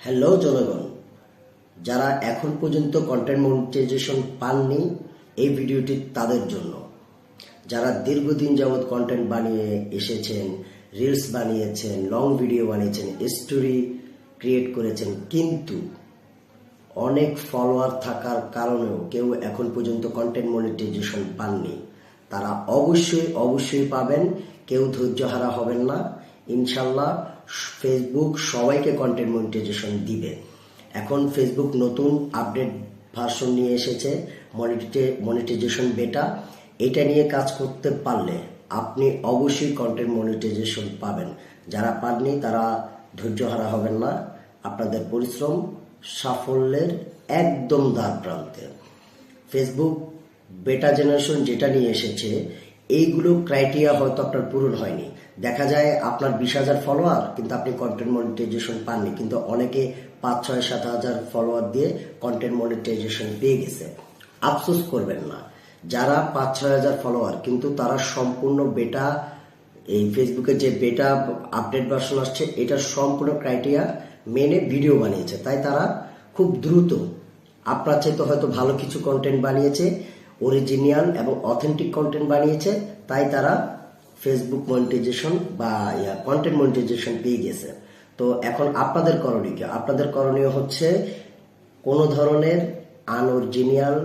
Hello জনগণ, যারা এখন পর্যন্ত কন্টেন্ট মনিটাইজেশন পাননি, এই ভিডিওটি তাদের জন্য। যারা দীর্ঘদিন যাবৎ কন্টেন্ট বানিয়ে এসেছেন, রিলস বানিয়েছেন, লং ভিডিও বানিয়েছেন, স্টোরি ক্রিয়েট করেছেন, কিন্তু অনেক ফলোয়ার থাকার কারণেও কেউ এখন পর্যন্ত কন্টেন্ট মনিটাইজেশন পাননি, তারা অবশ্যই পাবেন। কেউ ধৈর্যহারা হবেন না। ইনশাল্লাহ ফেসবুক সবাইকে কন্টেন্ট মনিটাইজেশন দিবে। এখন ফেসবুক নতুন আপডেট ভার্সন নিয়ে এসেছে, মনিটাইজেশন বেটা। এটা নিয়ে কাজ করতে পারলে আপনি অবশ্যই কন্টেন্ট মনিটাইজেশন পাবেন। যারা পাননি তারা ধৈর্যহারা হবেন না। আপনাদের পরিশ্রম সাফল্যের একদম দ্বার প্রান্তে। ফেসবুক বেটা জেনারেশন যেটা নিয়ে এসেছে, এইগুলো ক্রাইটেরিয়া হয়তো আপনার পূরণ হয়নি। দেখা যায় আপনার 20,000 ফলোয়ার, কিন্তু আপনি কন্টেন্ট মনিটাইজেশন পাননি, কিন্তু অনেকে 5, 6, 7,000 ফলোয়ার দিয়ে কন্টেন্ট মনিটাইজেশন পেয়ে গেছে। আফসোস করবেন না। যারা 5, 6,000 ফলোয়ার, কিন্তু তারা সম্পূর্ণ বেটা, এই ফেসবুকে যে বেটা আপডেট ভার্সন আসছে, এটার সম্পূর্ণ ক্রাইটেরিয়া মেনে ভিডিও বানিয়েছে, তাই তারা খুব দ্রুত আপনার চাইতে হয়তো ভালো কিছু কন্টেন্ট বানিয়েছে, অরিজিনাল এবং অথেন্টিক কন্টেন্ট বানিয়েছে, তাই তারা ফেসবুক মনিটাইজেশন বা কন্টেন্ট মনিটাইজেশন পেয়ে গেছে। তো এখন আপনাদের করণীয় কি? আপনাদের করণীয় হচ্ছে কোনো ধরনের আনঅরিজিনাল,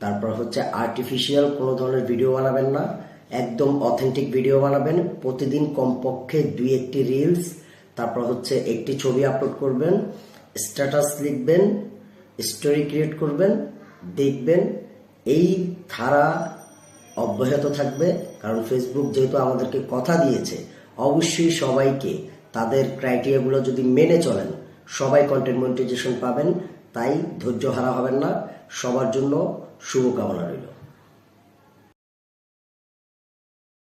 তারপর হচ্ছে আর্টিফিশিয়াল কোনো ধরনের ভিডিও বানাবেন না। একদম অথেন্টিক ভিডিও বানাবেন। প্রতিদিন কমপক্ষে 2-1টি রিলস, তারপর হচ্ছে একটি ছবি আপলোড করবেন, স্ট্যাটাস লিখবেন, স্টোরি ক্রিয়েট করবেন। দেখবেন এই ধারা অব্যাহত থাকবে, কারণ ফেসবুক যেহেতু আমাদেরকে কথা দিয়েছে, অবশ্যই সবাইকে তাদের ক্রাইটেরিয়াগুলো যদি মেনে চলেন, সবাই কন্টেন্ট মনিটাইজেশন পাবেন। তাই ধৈর্য হারা হবেন না। সবার জন্য শুভকামনা রইল।